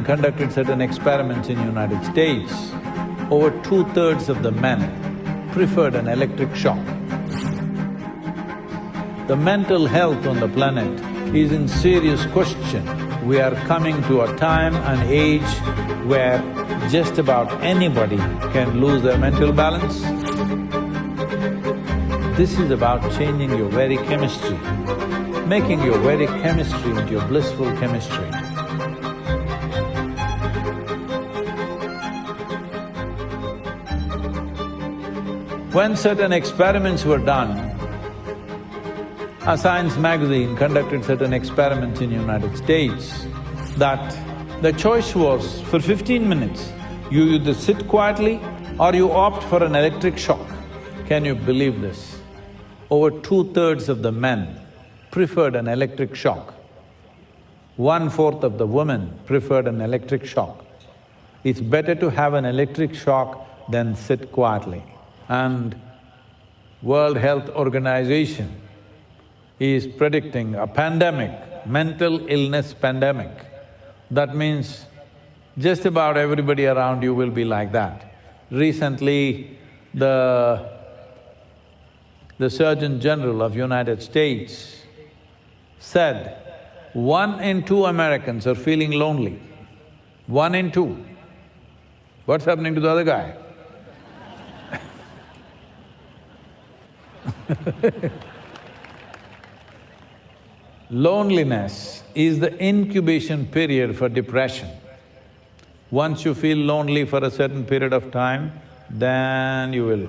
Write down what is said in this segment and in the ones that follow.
conducted certain experiments in United States, over 2/3 of the men preferred an electric shock. The mental health on the planet is in serious question. We are coming to a time and age where just about anybody can lose their mental balance. This is about changing your very chemistry, making your very chemistry into your blissful chemistry. When certain experiments were done, a science magazine conducted certain experiments in United States that the choice was, for 15 minutes, you either sit quietly or you opt for an electric shock. Can you believe this? Over 2/3 of the men preferred an electric shock. 1/4 of the women preferred an electric shock. It's better to have an electric shock than sit quietly. And World Health Organization is predicting a pandemic, mental illness pandemic. That means just about everybody around you will be like that. Recently, the Surgeon General of United States said 1 in 2 Americans are feeling lonely. 1 in 2. What's happening to the other guy? Loneliness is the incubation period for depression. Once you feel lonely for a certain period of time, then you will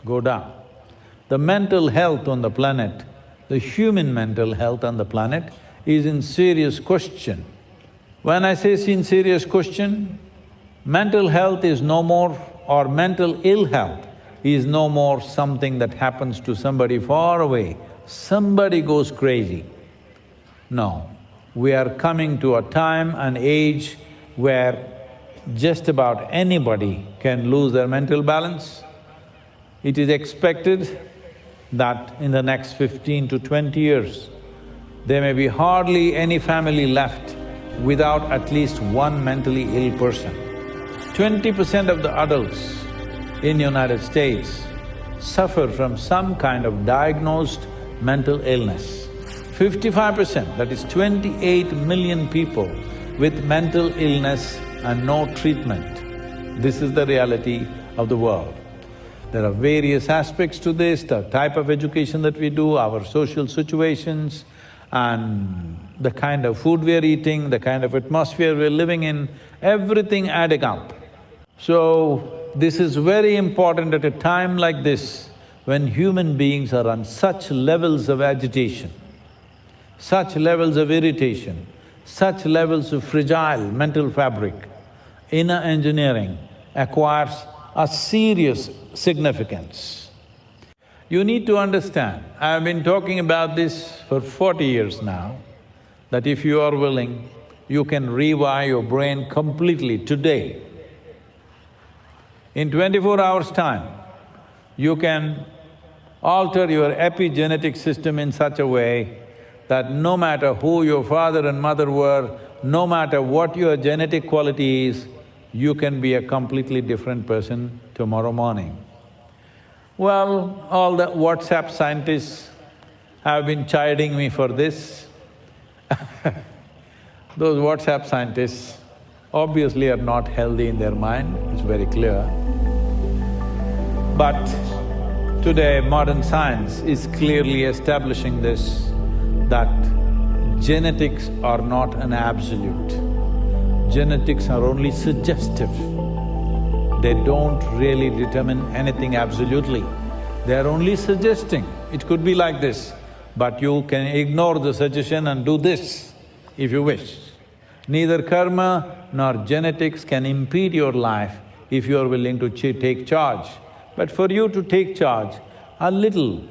go down. The mental health on the planet, the human mental health on the planet is in serious question. When I say in serious question, mental health is no more, or mental ill health is no more something that happens to somebody far away, somebody goes crazy. No, we are coming to a time and age where just about anybody can lose their mental balance. It is expected that in the next 15 to 20 years, there may be hardly any family left without at least one mentally ill person. 20% of the adults in United States suffer from some kind of diagnosed mental illness. 55%, that is 28 million people with mental illness and no treatment. This is the reality of the world. There are various aspects to this, the type of education that we do, our social situations, and the kind of food we are eating, the kind of atmosphere we're living in, everything adding up. So, this is very important at a time like this, when human beings are on such levels of agitation, such levels of irritation, such levels of fragile mental fabric. Inner engineering acquires a serious significance. You need to understand, I've been talking about this for 40 years now, that if you are willing, you can rewire your brain completely today. In 24 hours' time, you can alter your epigenetic system in such a way that no matter who your father and mother were, no matter what your genetic quality is, you can be a completely different person tomorrow morning. Well, all the WhatsApp scientists have been chiding me for this. Those WhatsApp scientists obviously are not healthy in their mind, it's very clear. But today, modern science is clearly establishing this, that genetics are not an absolute. Genetics are only suggestive. They don't really determine anything absolutely. They are only suggesting, it could be like this, but you can ignore the suggestion and do this if you wish. Neither karma nor genetics can impede your life if you are willing to take charge. But for you to take charge, a little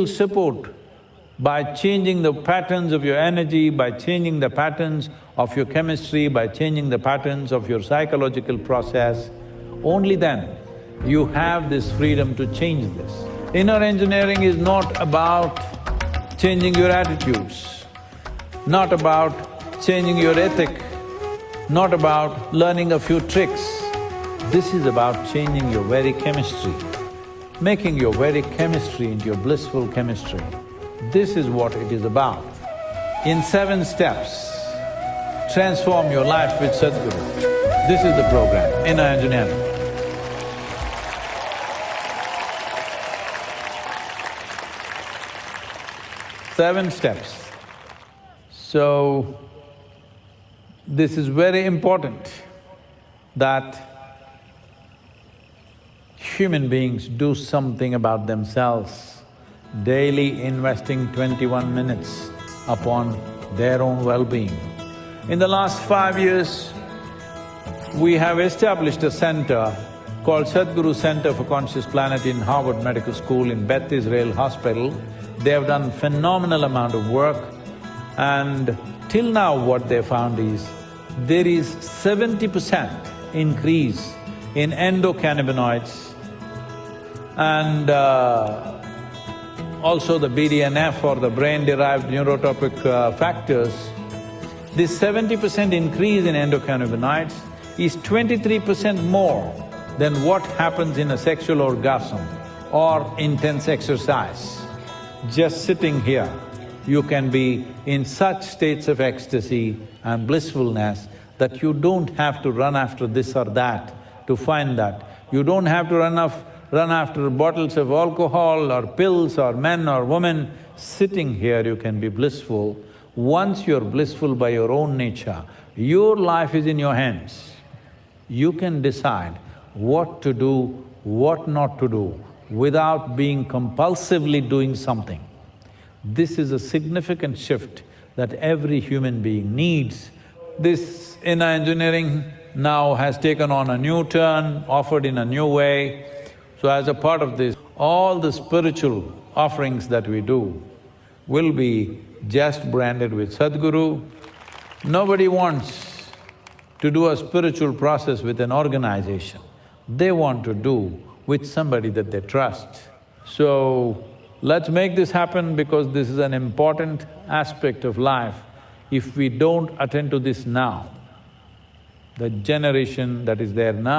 support by changing the patterns of your energy, by changing the patterns of your chemistry, by changing the patterns of your psychological process, only then you have this freedom to change this. Inner engineering is not about changing your attitudes. not about changing your ethic, not about learning a few tricks. This is about changing your very chemistry, making your very chemistry into your blissful chemistry. This is what it is about. In 7 steps, transform your life with Sadhguru. This is the program, Inner Engineering. 7 steps. So, this is very important that human beings do something about themselves, daily investing 21 minutes upon their own well-being. In the last 5 years, we have established a center called Sadhguru Center for Conscious Planet in Harvard Medical School in Beth Israel Hospital. They have done phenomenal amount of work, and till now what they found is there is 70% increase in endocannabinoids and also the BDNF or the brain-derived neurotropic factors. This 70% increase in endocannabinoids is 23% more than what happens in a sexual orgasm or intense exercise. Just sitting here, you can be in such states of ecstasy and blissfulness that you don't have to run after this or that to find that. You don't have to run after bottles of alcohol or pills or men or women. Sitting here, you can be blissful. Once you're blissful by your own nature, your life is in your hands. You can decide what to do, what not to do, without being compulsively doing something. This is a significant shift that every human being needs. This inner engineering now has taken on a new turn, offered in a new way. So as a part of this, all the spiritual offerings that we do will be just branded with Sadhguru. Nobody wants to do a spiritual process with an organization. They want to do with somebody that they trust. So, let's make this happen because this is an important aspect of life. If we don't attend to this now, the generation that is there now